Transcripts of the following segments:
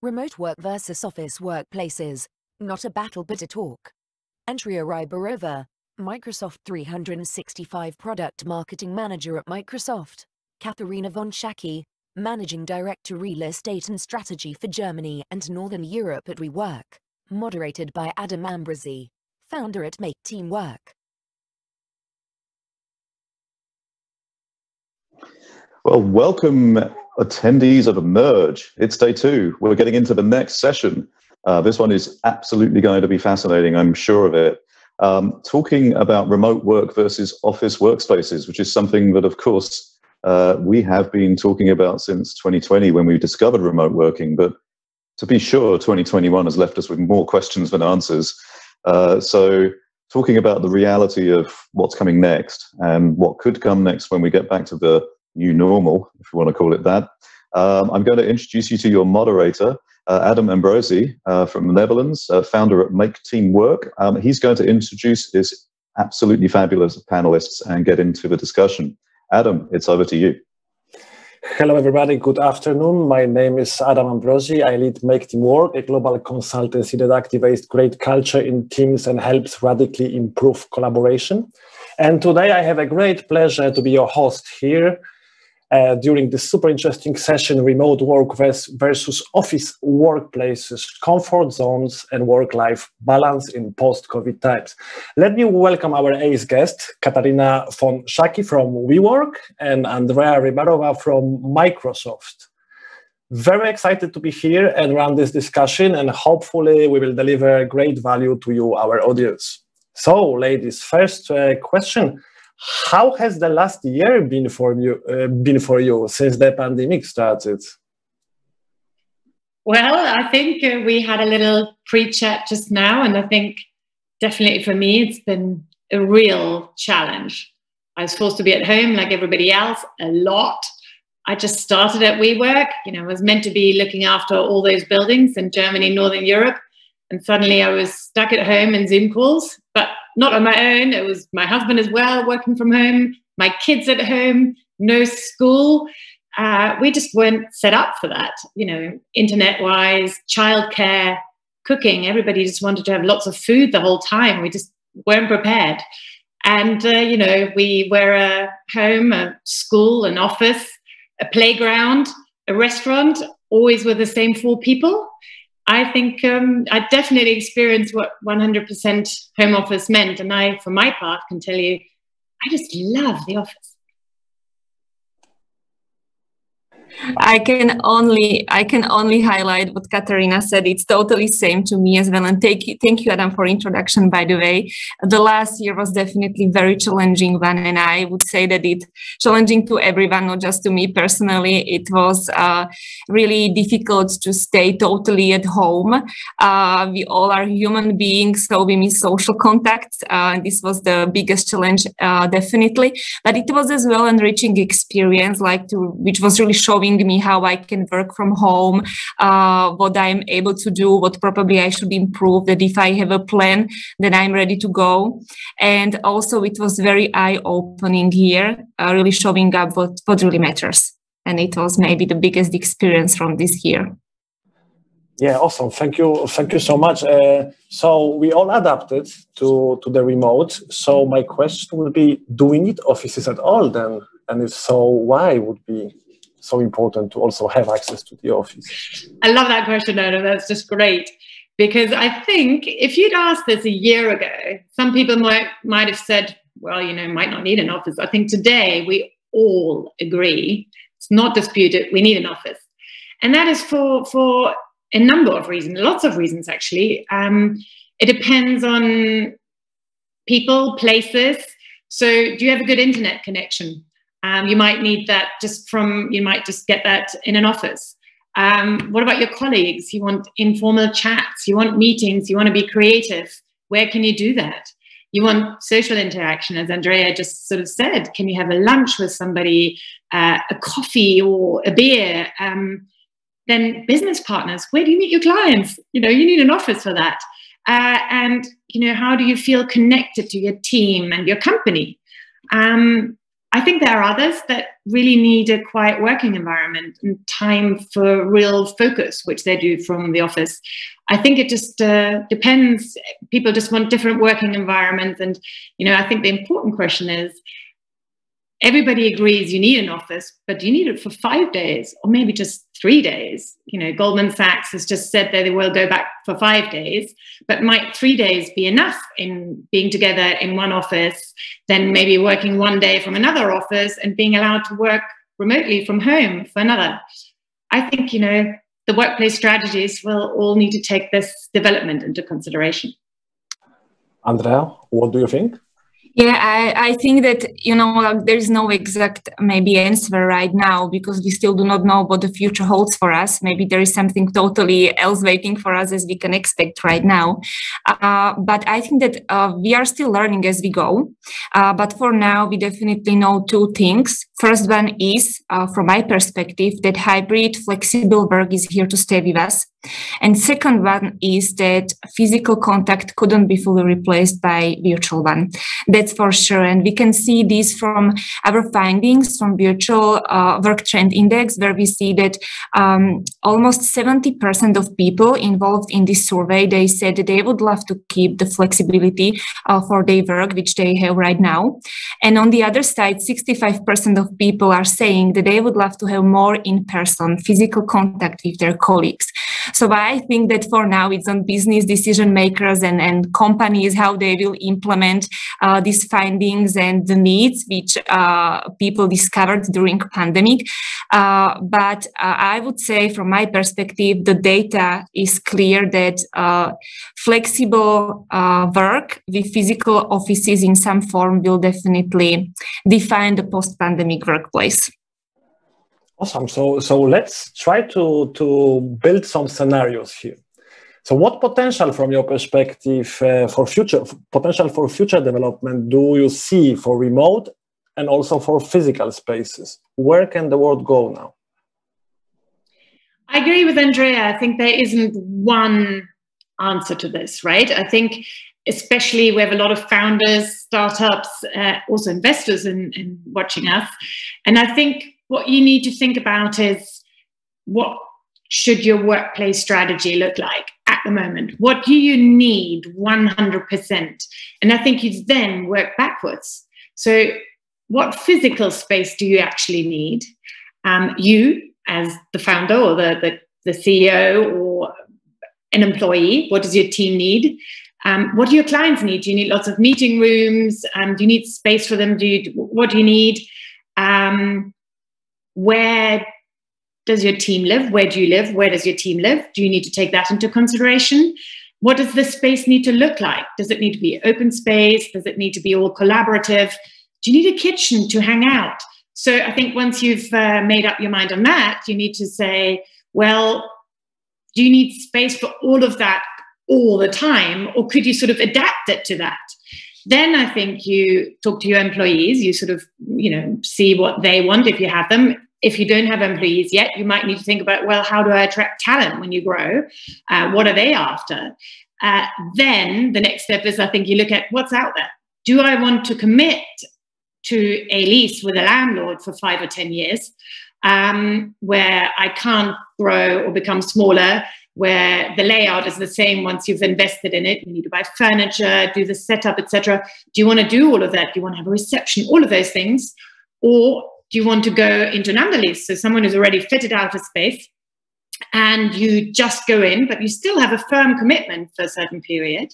Remote work versus office workplaces. Not a battle but a talk. ANDREA RYBAROVA, Microsoft 365 Product Marketing Manager at Microsoft. KATHARINA von SCHACKY, Managing Director Real Estate and Strategy for Germany and Northern Europe at WeWork. Moderated by AMBROZY, founder at MakeTeamWork. Well, welcome attendees of Emerge. It's day 2. We're getting into the next session. This one is absolutely going to be fascinating, I'm sure of it. Talking about remote work versus office workspaces, which is something that, of course, we have been talking about since 2020 when we discovered remote working. But to be sure, 2021 has left us with more questions than answers. So talking about the reality of what's coming next and what could come next when we get back to the new normal, if you want to call it that. I'm going to introduce you to your moderator, AMBROZY from the Netherlands, founder at MakeTeamWork. He's going to introduce his absolutely fabulous panelists and get into the discussion. Adam, it's over to you. Hello, everybody. Good afternoon. My name is AMBROZY. I lead MakeTeamWork, a global consultancy that activates great culture in teams and helps radically improve collaboration. And today I have a great pleasure to be your host here during this super interesting session, remote work versus office workplaces, comfort zones, and work-life balance in post-COVID times. Let me welcome our ace guest, KATHARINA von SCHACKY from WeWork and ANDREA RYBAROVA from Microsoft. Very excited to be here and run this discussion, and hopefully we will deliver great value to you, our audience. So, ladies, first question. How has the last year been for you since the pandemic started? Well, I think we had a little pre-chat just now, and I think definitely for me, it's been a real challenge. I was forced to be at home like everybody else a lot. I just started at WeWork. I was meant to be looking after all those buildings in Germany, Northern Europe. And suddenly I was stuck at home in Zoom calls, but not on my own. It was my husband as well, working from home, my kids at home, no school. We just weren't set up for that, internet-wise, childcare, cooking. Everybody just wanted to have lots of food the whole time. We just weren't prepared. And, we were a home, a school, an office, a playground, a restaurant, always with the same 4 people. I think I definitely experienced what 100% home office meant. And I, for my part, can tell you, I just love the office. I can only highlight what KATHARINA said. It's totally same to me as well. And thank you, Adam, for introduction, by the way. The last year was definitely very challenging one, and I would say that it's challenging to everyone, not just to me personally. It was really difficult to stay totally at home. We all are human beings, so we miss social contact. This was the biggest challenge, definitely. But it was as well an enriching experience, which was really showing me how I can work from home, what I'm able to do, what probably I should improve, that if I have a plan, then I'm ready to go. And also it was very eye-opening here, really showing up what really matters. And it was maybe the biggest experience from this year. Yeah, awesome. Thank you so much. So we all adapted to the remote. So my question would be, do we need offices at all then? And if so, why would be so important to also have access to the office? I love that question, Adam. That's just great. Because I think if you'd asked this a year ago, some people might have said, well, might not need an office. I think today we all agree, it's not disputed, we need an office. And that is for a number of reasons, lots of reasons actually. It depends on people, places. So do you have a good internet connection? You might need that you might just get that in an office. What about your colleagues? You want informal chats, you want meetings, you want to be creative. Where can you do that? You want social interaction, as Andrea just sort of said. Can you have a lunch with somebody, a coffee or a beer? Then business partners, where do you meet your clients? You need an office for that. And, how do you feel connected to your team and your company? I think there are others that really need a quiet working environment and time for real focus, which they do from the office. I think it just depends. People just want different working environments. And, I think the important question is, everybody agrees you need an office, but do you need it for 5 days or maybe just 3 days? Goldman Sachs has just said that they will go back for 5 days, but might 3 days be enough in being together in one office, then maybe working 1 day from another office and being allowed to work remotely from home for another? I think, the workplace strategies will all need to take this development into consideration. Andrea, what do you think? Yeah, I think that, there is no exact maybe answer right now, because we still do not know what the future holds for us. Maybe there is something totally else waiting for us as we can expect right now. But I think that we are still learning as we go. But for now, we definitely know two things. First one is, from my perspective, that hybrid flexible work is here to stay with us. And second one is that physical contact couldn't be fully replaced by virtual one. That's for sure. And we can see this from our findings from virtual work trend index, where we see that almost 70% of people involved in this survey, they said that they would love to keep the flexibility for their work, which they have right now. And on the other side, 65% of people are saying that they would love to have more in-person physical contact with their colleagues. So I think that for now it's on business decision makers and companies how they will implement these findings and the needs which people discovered during pandemic. But I would say from my perspective, the data is clear that flexible work with physical offices in some form will definitely define the post-pandemic workplace. Awesome. So let's try to build some scenarios here. So what potential from your perspective for future development do you see for remote and also for physical spaces? Where can the world go now? I agree with Andrea. I think there isn't one answer to this, right? I think especially we have a lot of founders, startups, also investors in watching us. And I think what you need to think about is, what should your workplace strategy look like at the moment? What do you need 100%? And I think you then work backwards. So what physical space do you actually need? You as the founder or the CEO or an employee, what does your team need? What do your clients need? Do you need lots of meeting rooms? Do you need space for them? What do you need? Where does your team live? Where do you live? Where does your team live? Do you need to take that into consideration? What does this space need to look like? Does it need to be open space? Does it need to be all collaborative? Do you need a kitchen to hang out? So I think once you've made up your mind on that, you need to say, well, do you need space for all of that all the time? Or could you sort of adapt it to that? Then I think you talk to your employees, you sort of, see what they want if you have them. If you don't have employees yet, you might need to think about, well, how do I attract talent when you grow? What are they after? Then the next step is, I think you look at what's out there. Do I want to commit to a lease with a landlord for 5 or 10 years, where I can't grow or become smaller, where the layout is the same once you've invested in it? You need to buy furniture, do the setup, etc. Do you want to do all of that? Do you want to have a reception? All of those things. Or do you want to go into an underlease? So someone who's already fitted out a space and you just go in, but you still have a firm commitment for a certain period.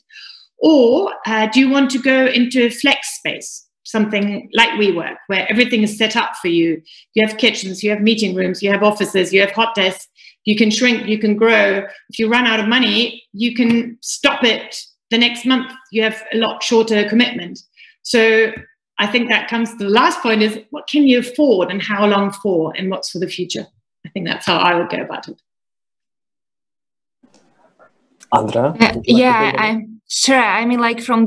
Or do you want to go into a flex space, something like WeWork, where everything is set up for you? You have kitchens, you have meeting rooms, you have offices, you have hot desks. You can shrink, you can grow. If you run out of money, you can stop it the next month. You have a lot shorter commitment. So I think that comes to the last point, is what can you afford and how long for and what's for the future? I think that's how I would go about it. Andrea? Sure. I mean, like from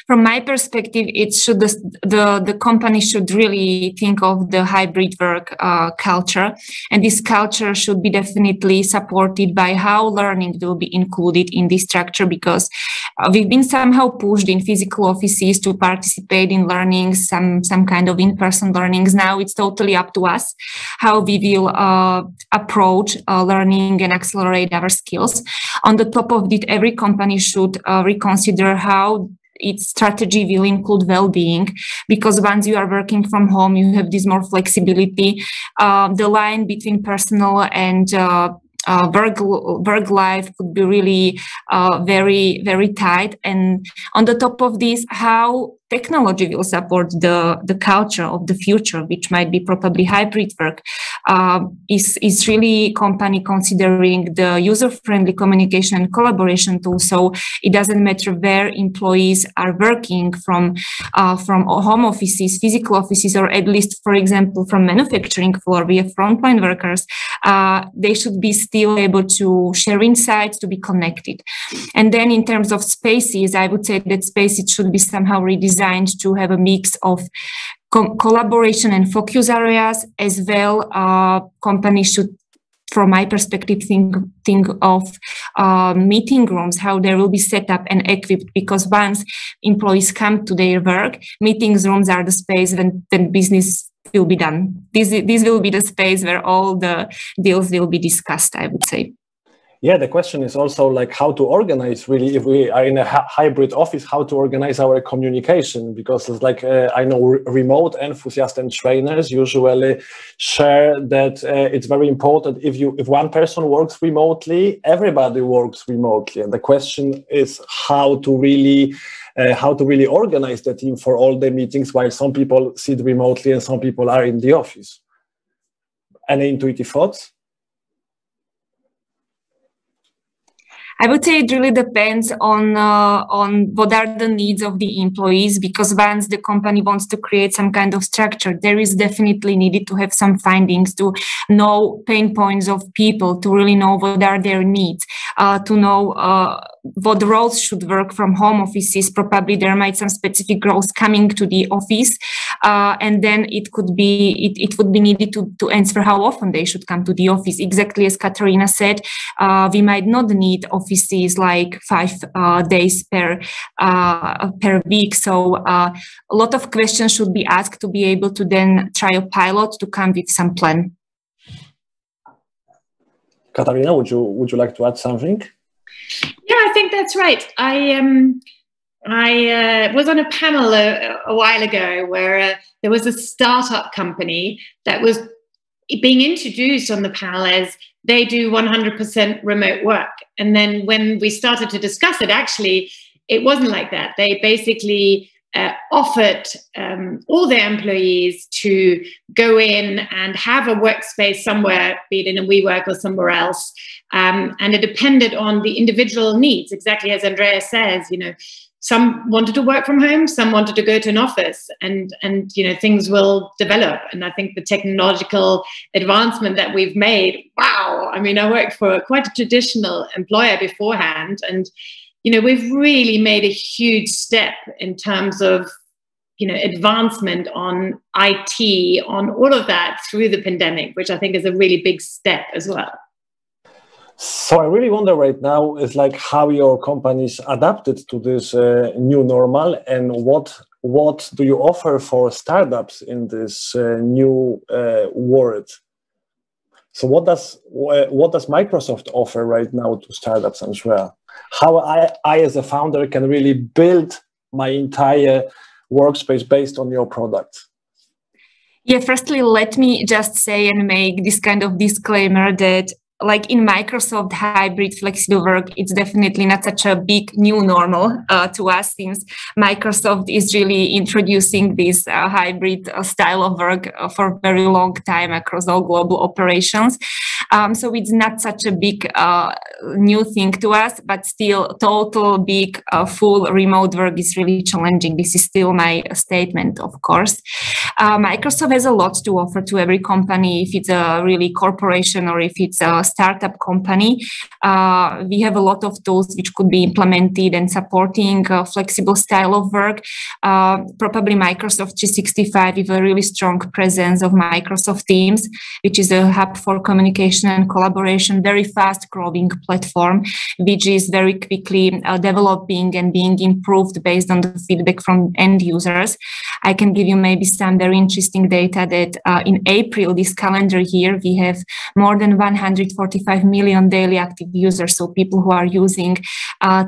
my perspective, it should the company should really think of the hybrid work culture, and this culture should be definitely supported by how learning will be included in this structure. Because We've been somehow pushed in physical offices to participate in learning, some kind of in-person learnings. Now it's totally up to us how we will approach learning and accelerate our skills. On the top of it, every company should reconsider how its strategy will include well-being, because once you are working from home, you have this more flexibility. The line between personal and work life could be really very, very tight. And on the top of this, how technology will support the culture of the future, which might be probably hybrid work, is really company considering the user-friendly communication and collaboration tool. So it doesn't matter where employees are working from home offices, physical offices, or at least, for example, from manufacturing floor, we have frontline workers. They should be still able to share insights, to be connected. And then in terms of spaces, I would say that spaces should be somehow redesigned to have a mix of collaboration and focus areas as well. Companies should, from my perspective, think of meeting rooms, how they will be set up and equipped, because once employees come to their work, meetings rooms are the space when business will be done. This will be the space where all the deals will be discussed, I would say. Yeah, the question is also like how to organize, really, if we are in a hybrid office, how to organize our communication, because it's like I know remote enthusiasts and trainers usually share that it's very important if one person works remotely, everybody works remotely, and the question is how to really organize the team for all the meetings while some people sit remotely and some people are in the office. Any intuitive thoughts? I would say it really depends on what are the needs of the employees, because once the company wants to create some kind of structure, there is definitely needed to have some findings, to know pain points of people, to really know what are their needs, to know what roles should work from home offices. Probably there might some specific roles coming to the office, and then it would be needed to answer how often they should come to the office. Exactly as Katharina said, we might not need offices like 5 days per week. So a lot of questions should be asked to be able to then try a pilot to come with some plan. Katharina, would you like to add something? Yeah, I think that's right. I was on a panel a while ago where there was a startup company that was being introduced on the panel as they do 100% remote work. And then when we started to discuss it, actually, it wasn't like that. They basically offered all their employees to go in and have a workspace somewhere, be it in a WeWork or somewhere else. And it depended on the individual needs, exactly as Andrea says, you know, some wanted to work from home, some wanted to go to an office, and you know, things will develop. And I think the technological advancement that we've made, wow, I mean, I worked for quite a traditional employer beforehand, and you know, we've really made a huge step in terms of, you know, advancement on IT, on all of that through the pandemic, which I think is a really big step as well. So I really wonder right now is like how your companies adapted to this new normal, and what do you offer for startups in this new world? So what does Microsoft offer right now to startups, Andrea? How I as a founder can really build my entire workspace based on your product? Yeah, firstly, let me just say and make this kind of disclaimer that like in Microsoft hybrid flexible work, it's definitely not such a big new normal to us, since Microsoft is really introducing this hybrid style of work for a very long time across all global operations. So it's not such a big new thing to us, but still total big full remote work is really challenging. This is still my statement, of course. Microsoft has a lot to offer to every company, if it's a really corporation or if it's a startup company, we have a lot of tools which could be implemented and supporting a flexible style of work. Probably Microsoft 365 with a really strong presence of Microsoft Teams, which is a hub for communication and collaboration, very fast growing platform, which is very quickly developing and being improved based on the feedback from end users. I can give you maybe some very interesting data that in April this calendar year, we have more than 145 million daily active users, so people who are using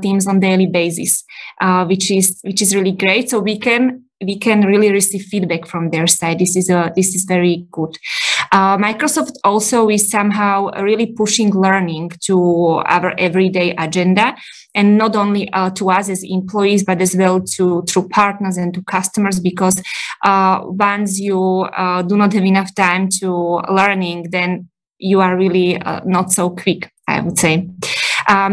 Teams on daily basis, which is really great. So we can really receive feedback from their side. This is very good. Microsoft also is somehow really pushing learning to our everyday agenda, and not only to us as employees, but as well through partners and to customers, because once you do not have enough time to learning, then you are really not so quick, I would say.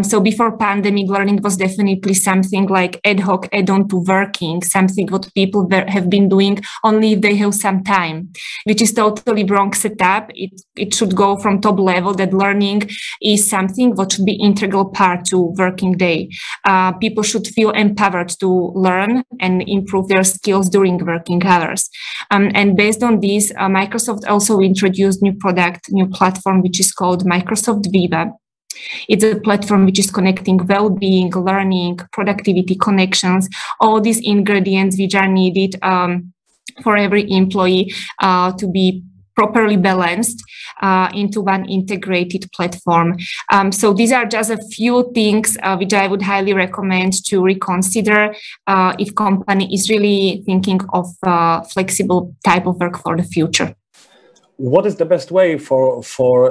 So before pandemic, learning was definitely something like ad hoc add-on to working, something what people have been doing only if they have some time, which is totally wrong setup. It should go from top level that learning is something what should be integral part to working day. People should feel empowered to learn and improve their skills during working hours. And based on this, Microsoft also introduced new platform, which is called Microsoft Viva. It's a platform which is connecting well-being, learning, productivity, connections, all these ingredients which are needed for every employee to be properly balanced into one integrated platform. So these are just a few things which I would highly recommend to reconsider if company is really thinking of flexible type of work for the future. What is the best way for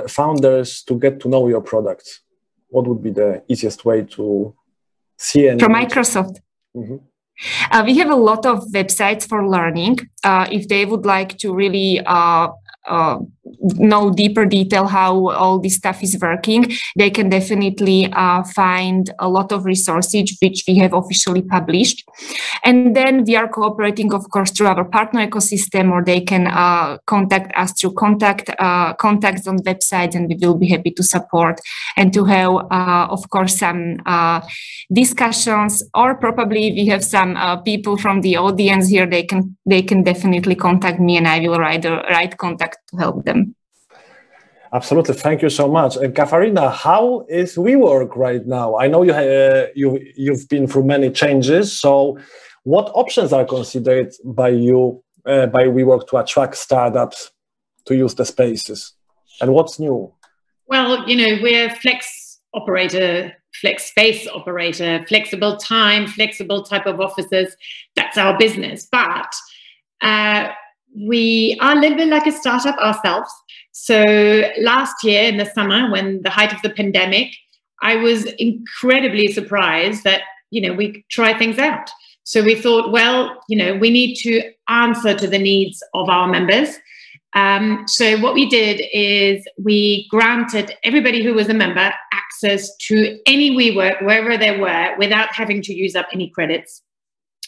founders to get to know your products? What would be the easiest way to see and from Microsoft? Mm-hmm. We have a lot of websites for learning. If they would like to really know deeper detail how all this stuff is working, they can definitely find a lot of resources which we have officially published. And then we are cooperating, of course, through our partner ecosystem, or they can contact us through contacts on websites, and we will be happy to support and to have, of course, some discussions, or probably we have some people from the audience here. They can definitely contact me, and I will write the right contact to help them. Absolutely, thank you so much. And Katharina, how is WeWork right now? I know you've been through many changes. So, what options are considered by WeWork to attract startups to use the spaces, and what's new? Well, we're flex operator, flex space operator, flexible time, flexible type of offices. That's our business, but we are a little bit like a startup ourselves. So last year in the summer, when the height of the pandemic, I was incredibly surprised that, we try things out. So we thought, well, we need to answer to the needs of our members. So what we did is we granted everybody who was a member access to any WeWork, wherever they were, without having to use up any credits.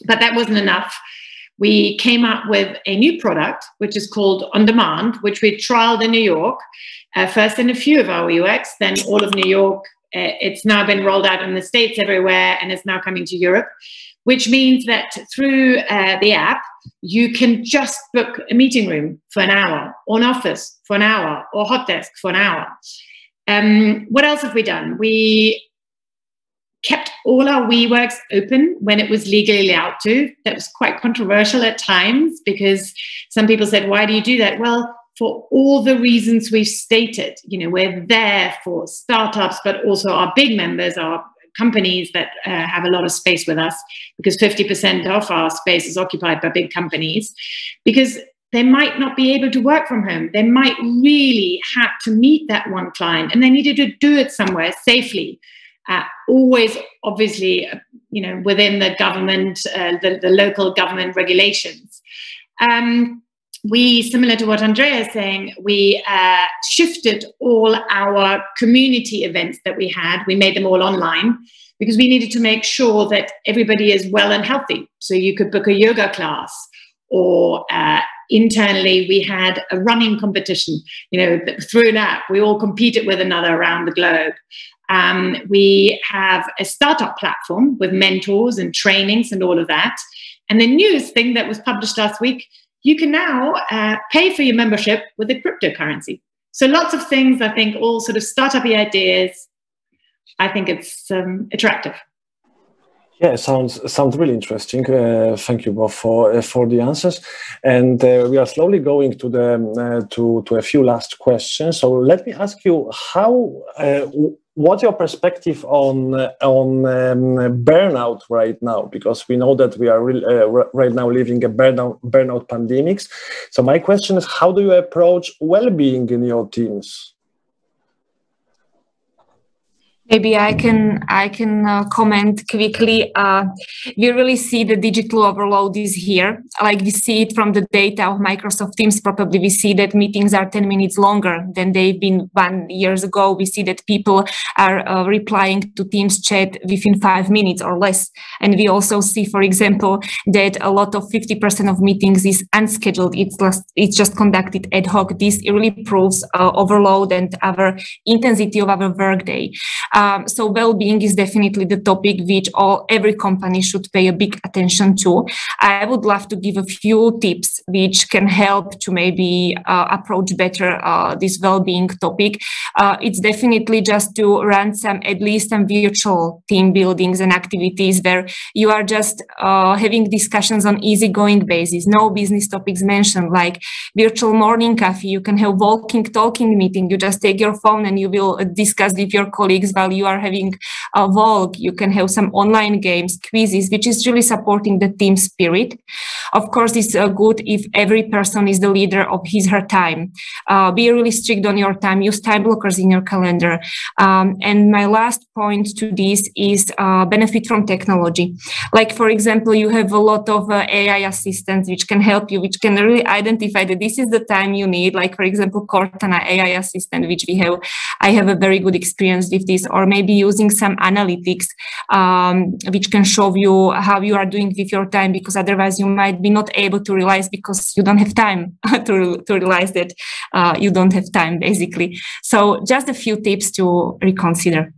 But that wasn't enough. We came up with a new product, which is called On Demand, which we trialed in New York, first in a few of our WeWorks, then all of New York. It's now been rolled out in the States everywhere, and it's now coming to Europe, which means that through the app, you can just book a meeting room for an hour, or an office for an hour, or hot desk for an hour. What else have we done? We kept all our WeWorks open when it was legally allowed to. That was quite controversial at times, because some people said, why do you do that? Well, for all the reasons we've stated, we're there for startups, but also our big members, our companies that have a lot of space with us, because 50% of our space is occupied by big companies, because they might not be able to work from home. They might really have to meet that one client, and they needed to do it somewhere safely. Always, obviously, within the government, the local government regulations. We, similar to what Andrea is saying, we shifted all our community events that we had. We made them all online, because we needed to make sure that everybody is well and healthy. So you could book a yoga class, or internally, we had a running competition, through an app. We all competed with another around the globe. We have a startup platform with mentors and trainings and all of that. And the newest thing that was published last week, you can now pay for your membership with a cryptocurrency. So lots of things, I think, all sort of startup-y ideas. I think it's attractive. Yeah, sounds really interesting. Thank you both for the answers. And we are slowly going to the to a few last questions. So let me ask you, what's your perspective on burnout right now? Because we know that we are right now living a burnout pandemics. So my question is, how do you approach well-being in your teams? Maybe I can comment quickly. We really see the digital overload is here. Like we see it from the data of Microsoft Teams. Probably we see that meetings are 10 minutes longer than they've been 1 year ago. We see that people are replying to Teams chat within 5 minutes or less. And we also see, for example, that a lot of 50% of meetings is unscheduled. It's just conducted ad hoc. This really proves overload and our intensity of our workday. So well-being is definitely the topic which every company should pay a big attention to. I would love to give a few tips which can help to maybe approach better this well-being topic. It's definitely just to run at least some virtual team buildings and activities where you are just having discussions on easygoing basis. No business topics mentioned, like virtual morning coffee. You can have talking meeting. You just take your phone and you will discuss with your colleagues while you are having a walk. You can have some online games, quizzes, which is really supporting the team spirit. Of course, it's good if every person is the leader of his or her time. Be really strict on your time. Use time blockers in your calendar. And my last point to this is benefit from technology. Like, for example, you have a lot of AI assistants which can help you, which can really identify that this is the time you need. Like, for example, Cortana AI assistant, which we have. I have a very good experience with this. Or maybe using some analytics which can show you how you are doing with your time, because otherwise you might be not able to realize because you don't have time to realize that you don't have time, basically. So just a few tips to reconsider.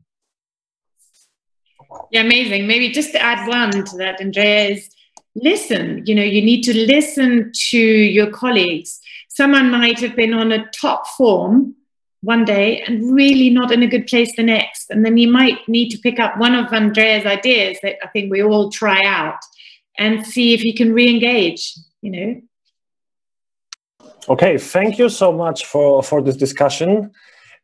Yeah, amazing. Maybe just to add one to that, Andrea, is listen. You need to listen to your colleagues. Someone might have been on a top form one day and really not in a good place the next. And then you might need to pick up one of Andrea's ideas that I think we all try out and see if you can re-engage, Okay, thank you so much for this discussion.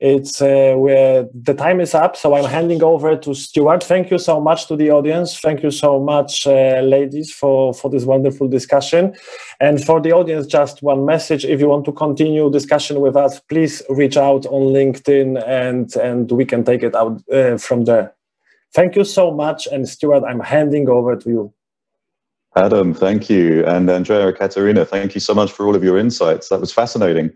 The time is up, so I'm handing over to Stuart. Thank you so much to the audience. Thank you so much, ladies, for this wonderful discussion. And for the audience, just one message. If you want to continue discussion with us, please reach out on LinkedIn and we can take it out from there. Thank you so much. And Stuart, I'm handing over to you. Adam, thank you. And Andrea, Katharina, thank you so much for all of your insights. That was fascinating.